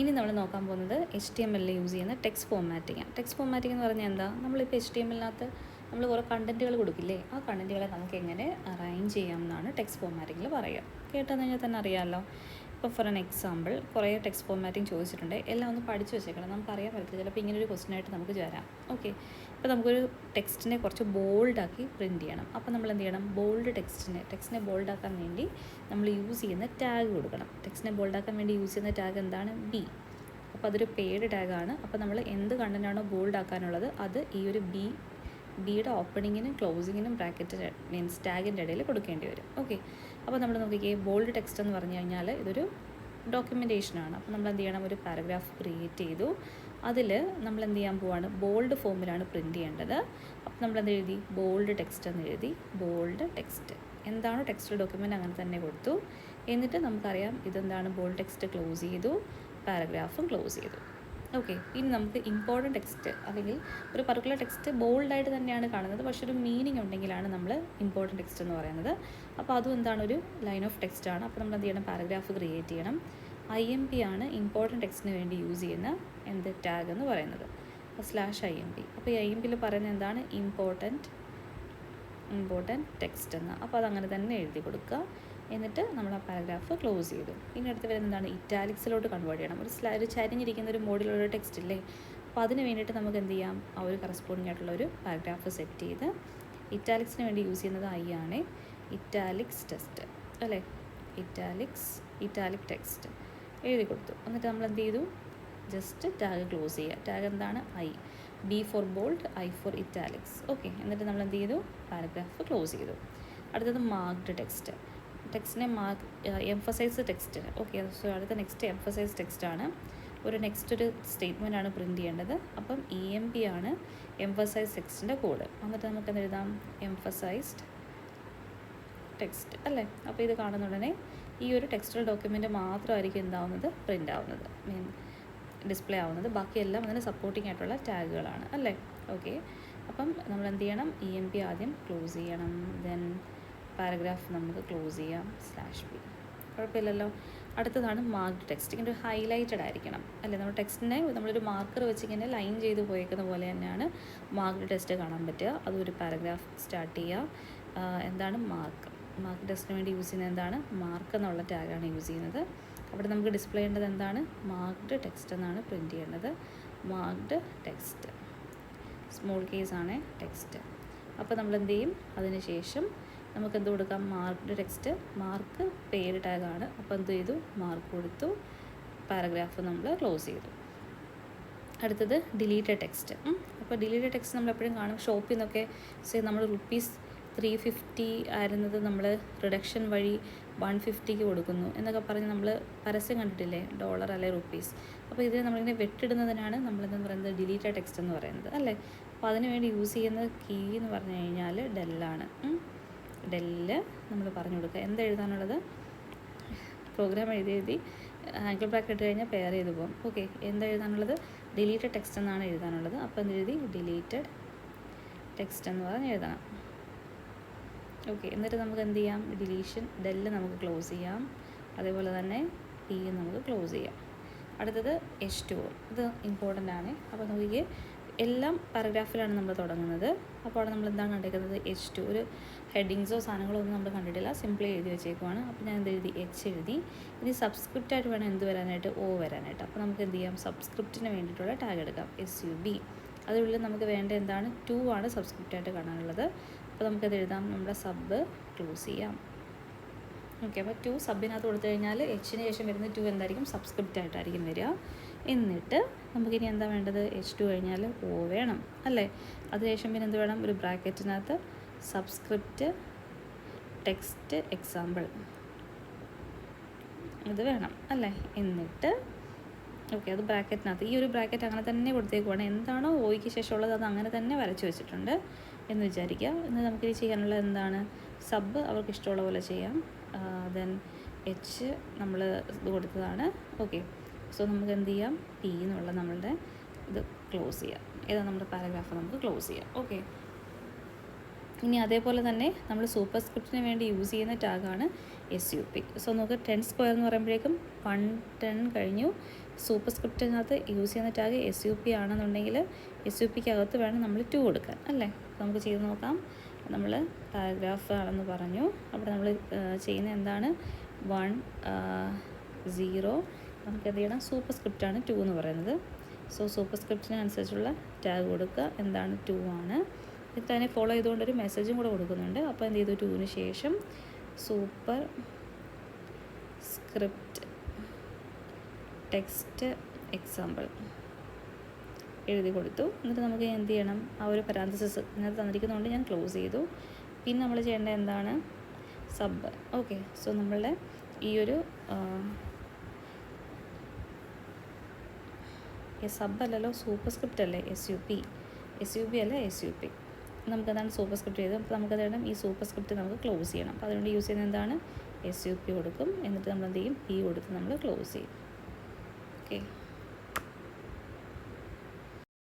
ഇനി നമ്മൾ നോക്കാൻ പോകുന്നത് HTML യൂസ് ചെയ്യുന്ന ടെക്സ്റ്റ് ഫോർമാറ്റിംഗ്. ടെക്സ്റ്റ് ഫോർമാറ്റിംഗ് എന്ന് പറഞ്ഞാൽ എന്താ? നമ്മളിപ്പോൾ HTML-നകത്ത് നമ്മൾ കുറേ കണ്ടൻറ്റുകൾ കൊടുക്കില്ലേ, ആ കണ്ടൻറ്റുകളെ നമുക്ക് എങ്ങനെ അറേഞ്ച് ചെയ്യാം എന്നാണ് ടെക്സ്റ്റ് ഫോർമാറ്റിങ്ങിൽ പറയുക. കേട്ടെന്ന് കഴിഞ്ഞാൽ തന്നെ അറിയാമല്ലോ. ഇപ്പോൾ ഫോർ ആൻ എക്സാമ്പിൾ കുറേ ടെക്സ്റ്റ് ഫോർമാറ്റിംഗ് ചോദിച്ചിട്ടുണ്ട്. എല്ലാം ഒന്ന് പഠിച്ച് വെച്ചേക്കണം, നമുക്കറിയാൻ പറ്റില്ല. ചിലപ്പോൾ ഇങ്ങനൊരു ക്വസ്റ്റ്യനായിട്ട് നമുക്ക് വരാം. ഓക്കെ, ഇപ്പോൾ നമുക്കൊരു ടെക്സ്റ്റിനെ കുറച്ച് ബോൾഡാക്കി പ്രിൻറ്റ് ചെയ്യണം. അപ്പോൾ നമ്മൾ എന്ത് ചെയ്യണം? ബോൾഡ് ടെക്സ്റ്റിനെ ബോൾഡാക്കാൻ വേണ്ടി നമ്മൾ യൂസ് ചെയ്യുന്ന ടാഗ് കൊടുക്കണം. ടെക്സ്റ്റിനെ ബോൾഡാക്കാൻ വേണ്ടി യൂസ് ചെയ്യുന്ന ടാഗ് എന്താണ്? ബി. അപ്പോൾ അതൊരു പെയ്ഡ് ടാഗാണ്. അപ്പോൾ നമ്മൾ എന്ത് കണ്ടൻറ്റാണോ ബോൾഡ് ആക്കാനുള്ളത് അത് ഈ ഒരു ബിയുടെ ഓപ്പണിങ്ങിനും ക്ലോസിങ്ങിനും ബ്രാക്കറ്റ് മീൻസ് ടാഗിൻ്റെ ഇടയിൽ കൊടുക്കേണ്ടി വരും. ഓക്കെ, അപ്പോൾ നമ്മൾ നോക്കിക്കേ, ബോൾഡ് ടെക്സ്റ്റ് എന്ന് പറഞ്ഞു കഴിഞ്ഞാൽ ഇതൊരു ഡോക്യുമെൻറ്റേഷനാണ്. അപ്പോൾ നമ്മൾ എന്ത് ചെയ്യണം? ഒരു പാരഗ്രാഫ് ക്രിയേറ്റ് ചെയ്തു. അതിൽ നമ്മൾ എന്ത് ചെയ്യാൻ പോവാണ്? ബോൾഡ് ഫോമിലാണ് പ്രിൻറ്റ് ചെയ്യേണ്ടത്. അപ്പോൾ നമ്മൾ എന്ത് എഴുതി? ബോൾഡ് ടെക്സ്റ്റ് എന്ന് എഴുതി. ബോൾഡ് ടെക്സ്റ്റ് എന്താണോ ടെക്സ്റ്റ് ഡോക്യുമെൻ്റ് അങ്ങനെ തന്നെ കൊടുത്തു. എന്നിട്ട് നമുക്കറിയാം ഇതെന്താണ്? ബോൾഡ് ടെക്സ്റ്റ് ക്ലോസ് ചെയ്തു, പാരഗ്രാഫും ക്ലോസ് ചെയ്തു. ഓക്കെ, ഇനി നമുക്ക് ഇമ്പോർട്ടൻറ്റ് ടെക്സ്റ്റ് അല്ലെങ്കിൽ ഒരു പർട്ടിക്കുലർ ടെക്സ്റ്റ് ബോൾഡായിട്ട് തന്നെയാണ് കാണുന്നത്, പക്ഷെ ഒരു മീനിങ് ഉണ്ടെങ്കിലാണ് നമ്മൾ ഇമ്പോർട്ടൻറ്റ് ടെക്സ്റ്റ് എന്ന് പറയുന്നത്. അപ്പോൾ അതും എന്താണ്? ഒരു ലൈൻ ഓഫ് ടെക്സ്റ്റ് ആണ്. അപ്പോൾ നമ്മൾ എന്ത് ചെയ്യണം? പാരഗ്രാഫ് ക്രിയേറ്റ് ചെയ്യണം. IMP ആണ് ഇമ്പോർട്ടൻറ്റ് ടെക്സ്റ്റിന് വേണ്ടി യൂസ് ചെയ്യുന്ന എന്ത് ടാഗ് എന്ന് പറയുന്നത്, /IMP. അപ്പോൾ ഈ IMPയിൽ പറയുന്നത് എന്താണ്? ഇമ്പോർട്ടൻറ്റ് ടെക്സ്റ്റ് എന്ന്. അപ്പോൾ അതങ്ങനെ തന്നെ എഴുതി കൊടുക്കുക. എന്നിട്ട് നമ്മൾ ആ പാരഗ്രാഫ് ക്ലോസ് ചെയ്തു. ഇനി അടുത്ത് വരുന്നത് എന്താണ്? ഇറ്റാലിക്സിലോട്ട് കൺവേർട്ട് ചെയ്യണം. ഒരു ചരിഞ്ഞിരിക്കുന്ന ഒരു മോഡിലുള്ള ടെക്സ്റ്റ് ഇല്ലേ, അപ്പോൾ അതിന് വേണ്ടിയിട്ട് നമുക്ക് എന്ത് ചെയ്യാം? ആ ഒരു കറസ്പോണ്ടിങ് ആയിട്ടുള്ള ഒരു പാരഗ്രാഫ് സെറ്റ് ചെയ്ത് ഇറ്റാലിക്സിന് വേണ്ടി യൂസ് ചെയ്യുന്നത് I ആണ്. ഇറ്റാലിക്സ് ടെക്സ്റ്റ് അല്ലേ, ഇറ്റാലിക് ടെക്സ്റ്റ് എഴുതി കൊടുത്തു. എന്നിട്ട് നമ്മൾ എന്ത് ചെയ്തു? ജസ്റ്റ് ടാഗ് ക്ലോസ് ചെയ്യുക. ടാഗ് എന്താണ്? I. B for bold, I for italics. Okay, എന്നിട്ട് നമ്മൾ എന്ത് ചെയ്തു? പാരഗ്രാഫ് ക്ലോസ് ചെയ്തു. അടുത്തത് മാർക്ക്ഡ് ടെക്സ്റ്റിനെ എംഫസൈസ് ടെക്സ്റ്റ്. ഓക്കെ, സോ അടുത്ത നെക്സ്റ്റ് എംഫസൈസ് ടെക്സ്റ്റാണ്. ഒരു സ്റ്റേറ്റ്മെൻറ്റാണ് പ്രിൻറ്റ് ചെയ്യേണ്ടത്. അപ്പം EMP ആണ് എംഫസൈസ് ടെക്സ്റ്റിൻ്റെ കോഡ്. എന്നിട്ട് നമുക്ക് എന്ത് എഴുതാം? എംഫസൈസ്ഡ് ടെക്സ്റ്റ് അല്ലേ. അപ്പോൾ ഇത് കാണുന്ന ഉടനെ ഈ ഒരു ടെക്സ്റ്റൽ ഡോക്യുമെൻറ്റ് മാത്രമായിരിക്കും എന്താവുന്നത്? പ്രിൻ്റ് ആവുന്നത്, ഡിസ്പ്ലേ ആവുന്നത്. ബാക്കിയെല്ലാം അതിന് സപ്പോർട്ടിംഗ് ആയിട്ടുള്ള ടാഗുകളാണ് അല്ലേ. ഓക്കെ, അപ്പം നമ്മൾ എന്ത് ചെയ്യണം? EMP ആദ്യം ക്ലോസ് ചെയ്യണം, ദെൻ പാരഗ്രാഫ് നമുക്ക് ക്ലോസ് ചെയ്യാം /B. കുഴപ്പമില്ലല്ലോ. അടുത്തതാണ് മാർക്ക്ഡ് ടെക്സ്റ്റ്. ഇങ്ങനെ ഒരു ഹൈലൈറ്റഡ് ആയിരിക്കണം അല്ലേ. നമ്മൾ ടെക്സ്റ്റിനെ നമ്മളൊരു മാർക്കർ വെച്ച് ഇങ്ങനെ ലൈൻ ചെയ്ത് പോയേക്കുന്ന പോലെ തന്നെയാണ് മാർക്ക്ഡ് ടെക്സ്റ്റ് കാണാൻ പറ്റുക. അതൊരു പാരഗ്രാഫ് സ്റ്റാർട്ട് ചെയ്യുക. എന്താണ്? മാർക്ക് ടെക്സ്റ്റിന് വേണ്ടി യൂസ് ചെയ്യുന്നത് എന്താണ്? മാർക്ക് എന്നുള്ള ടാഗാണ് യൂസ് ചെയ്യുന്നത്. അവിടെ നമുക്ക് ഡിസ്പ്ലേ ചെയ്യേണ്ടത് എന്താണ്? മാർക്ക്ഡ് ടെക്സ്റ്റ് എന്നാണ് പ്രിൻറ്റ് ചെയ്യേണ്ടത്. മാർക്ക്ഡ് ടെക്സ്റ്റ് സ്മോൾ കേസാണ് ടെക്സ്റ്റ്. അപ്പോൾ നമ്മൾ എന്ത് ചെയ്യും? അതിന് ശേഷം നമുക്ക് എന്ത് കൊടുക്കാം? മാർക്ക്ഡ് ടെക്സ്റ്റ്, മാർക്ക് പേര് ടാഗാണ്. അപ്പോൾ എന്ത് ചെയ്തു? മാർക്ക് കൊടുത്തു, പാരഗ്രാഫ് നമ്മൾ ക്ലോസ് ചെയ്തു. അടുത്തത് ഡിലീറ്റഡ് ടെക്സ്റ്റ്. അപ്പോൾ ഡിലീറ്റഡ് ടെക്സ്റ്റ് നമ്മൾ എപ്പോഴും കാണും ഷോപ്പിൽ നിന്നൊക്കെ. നമ്മൾ ₹350 ആയിരുന്നത് നമ്മൾ റിഡക്ഷൻ വഴി 150 കൊടുക്കുന്നു എന്നൊക്കെ പറഞ്ഞ് നമ്മൾ പരസ്യം കണ്ടിട്ടില്ലേ? $, അല്ലെ റുപ്പീസ്. അപ്പോൾ ഇതിനെ നമ്മളിങ്ങനെ വെട്ടിടുന്നതിനാണ് നമ്മളെന്ന് പറയുന്നത് ഡിലീറ്റഡ് ടെക്സ്റ്റ് എന്ന് പറയുന്നത് അല്ലേ. അപ്പോൾ അതിന് വേണ്ടി യൂസ് ചെയ്യുന്ന കീ എന്ന് പറഞ്ഞു കഴിഞ്ഞാൽ ഡെല്ലാണ്. ഡെല്ല് നമ്മൾ പറഞ്ഞു കൊടുക്കുക. എന്താ എഴുതാനുള്ളത്? പ്രോഗ്രാം എഴുതി ആംഗിൾ ബ്രാക്കറ്റ് ഇട്ട് കഴിഞ്ഞാൽ പെയർ ചെയ്ത് പോകും. ഓക്കെ, എന്താ എഴുതാനുള്ളത്? ഡിലീറ്റഡ് ടെക്സ്റ്റ് എന്നാണ് എഴുതാനുള്ളത്. അപ്പോൾ എന്ത് എഴുതി? ഡിലീറ്റഡ് ടെക്സ്റ്റ് എന്ന് പറഞ്ഞ് എഴുതണം. ഓക്കെ, എന്നിട്ട് നമുക്ക് എന്ത് ചെയ്യാം? ഡിലീഷൻ ഡെല്ല് നമുക്ക് ക്ലോസ് ചെയ്യാം. അതേപോലെ തന്നെ P നമുക്ക് ക്ലോസ് ചെയ്യാം. അടുത്തത് H2O. ഇത് ഇമ്പോർട്ടൻ്റ് ആണ്. അപ്പോൾ നോക്കിയേ, എല്ലാം പാരഗ്രാഫിലാണ് നമ്മൾ തുടങ്ങുന്നത്. അപ്പോൾ അവിടെ നമ്മൾ എന്താണ് കണ്ടിരിക്കുന്നത്? H2. ഒരു ഹെഡിങ്സോ സാധനങ്ങളോ ഒന്നും നമ്മൾ കണ്ടിട്ടില്ല, സിംപ്ലി എഴുതി വെച്ചേക്കുവാണ്. അപ്പോൾ ഞാൻ എന്ത് എഴുതി? H എഴുതി. ഇനി സബ്സ്ക്രിപ്റ്റായിട്ട് വേണം എന്ത് വരാനായിട്ട്? O വരാനായിട്ട്. അപ്പോൾ നമുക്ക് എന്ത് ചെയ്യാം? സബ്സ്ക്രിപ്റ്റിന് വേണ്ടിയിട്ടുള്ള ടാഗ് എടുക്കാം, SUB. അതിനുള്ളിൽ നമുക്ക് വേണ്ട എന്താണ്? 2 ആണ് സബ്സ്ക്രിപ്റ്റായിട്ട് കാണാനുള്ളത്. അപ്പോൾ നമുക്കത് എഴുതാം. നമ്മുടെ സബ് ക്ലോസ് ചെയ്യാം. ഓക്കെ, അപ്പോൾ 2 സബിനകത്ത് കൊടുത്തു കഴിഞ്ഞാൽ Hന് ശേഷം വരുന്ന 2 എന്തായിരിക്കും? സബ്സ്ക്രിപ്റ്റ് ആയിട്ടായിരിക്കും വരിക. എന്നിട്ട് നമുക്കിനി എന്താ വേണ്ടത്? H2 കഴിഞ്ഞാൽ O വേണം അല്ലേ. അതിനുശേഷം പിന്നെ എന്ത് വേണം? ഒരു ബ്രാക്കറ്റിനകത്ത് സബ്സ്ക്രിപ്റ്റ് ടെക്സ്റ്റ് എക്സാമ്പിൾ ഇത് വേണം അല്ലേ. എന്നിട്ട് ഓക്കെ, അത് ബ്രാക്കറ്റിനകത്ത് ഈ ഒരു ബ്രാക്കറ്റ് അങ്ങനെ തന്നെ കൊടുത്തേക്കുവാണ്. എന്താണോ ഓയ്ക്ക് ശേഷമുള്ളത് അത് അങ്ങനെ തന്നെ വരച്ച് വെച്ചിട്ടുണ്ട് എന്ന് വിചാരിക്കുക. ഇന്ന് നമുക്കിത് ചെയ്യാനുള്ളത് എന്താണ്? സബ് അവർക്ക് ഇഷ്ടമുള്ള പോലെ ചെയ്യാം. ദെൻ H നമ്മൾ ഇത് കൊടുത്തതാണ്. ഓക്കെ, സോ നമുക്ക് എന്ത് ചെയ്യാം? P എന്നുള്ള നമ്മളുടെ ഇത് ക്ലോസ് ചെയ്യാം. ഏതാ? നമ്മുടെ പാരഗ്രാഫ് നമുക്ക് ക്ലോസ് ചെയ്യാം. ഓക്കെ, ഇനി അതേപോലെ തന്നെ നമ്മൾ സൂപ്പർ സ്ക്രിപ്റ്റിന് വേണ്ടി യൂസ് ചെയ്യുന്ന ടാഗാണ് SUP. സോ നമുക്ക് 10² എന്ന് പറയുമ്പോഴേക്കും 110 കഴിഞ്ഞു. സൂപ്പർ സ്ക്രിപ്റ്റിനകത്ത് യൂസ് ചെയ്യുന്ന ടാഗ് SUP ആണെന്നുണ്ടെങ്കിൽ SUPക്കകത്ത് വേണം നമ്മൾ 2 കൊടുക്കാൻ അല്ലേ. നമുക്ക് ചെയ്ത് നോക്കാം. നമ്മൾ പാരഗ്രാഫ് ആണെന്ന് പറഞ്ഞു. അവിടെ നമ്മൾ ചെയ്യുന്ന എന്താണ് 1 0 നമുക്ക് എന്ത് ചെയ്യണം, സൂപ്പർ സ്ക്രിപ്റ്റാണ് 2 എന്ന് പറയുന്നത്. സോ സൂപ്പർ സ്ക്രിപ്റ്റിന് അനുസരിച്ചുള്ള ടാഗ് കൊടുക്കുക. എന്താണ് 2 ആണ്. ഇത് തന്നെ ഫോളോ ചെയ്തുകൊണ്ടൊരു മെസ്സേജും കൂടെ കൊടുക്കുന്നുണ്ട്. അപ്പോൾ എന്ത് ചെയ്തു, 2ന് ശേഷം സൂപ്പർ സ്ക്രിപ്റ്റ് ടെക്സ്റ്റ് എക്സാമ്പിൾ എഴുതി കൊടുത്തു. എന്നിട്ട് നമുക്ക് എന്ത് ചെയ്യണം, ആ ഒരു പരാന്തസിസ് ഇതിനകത്ത് തന്നിരിക്കുന്നതുകൊണ്ട് ഞാൻ ക്ലോസ് ചെയ്തു. പിന്നെ നമ്മൾ ചെയ്യേണ്ടത് എന്താണ്, സബ്. ഓക്കെ, സോ നമ്മളുടെ ഈ ഒരു സബ് അല്ലല്ലോ, സൂപ്പർ സ്ക്രിപ്റ്റ് അല്ലേ SUP അല്ല SUP. നമുക്കതാണ് സൂപ്പർ സ്ക്രിപ്റ്റ് ചെയ്ത്. അപ്പോൾ നമുക്കത് വേണം ഈ സൂപ്പർ സ്ക്രിപ്റ്റ് നമുക്ക് ക്ലോസ് ചെയ്യണം. അപ്പോൾ അതുകൊണ്ട് യൂസ് ചെയ്യുന്നത് എന്താണ്, SUP കൊടുക്കും. എന്നിട്ട് നമ്മൾ എന്ത് ചെയ്യും, കൊടുത്ത് നമ്മൾ ക്ലോസ് ചെയ്യും. ഓക്കെ.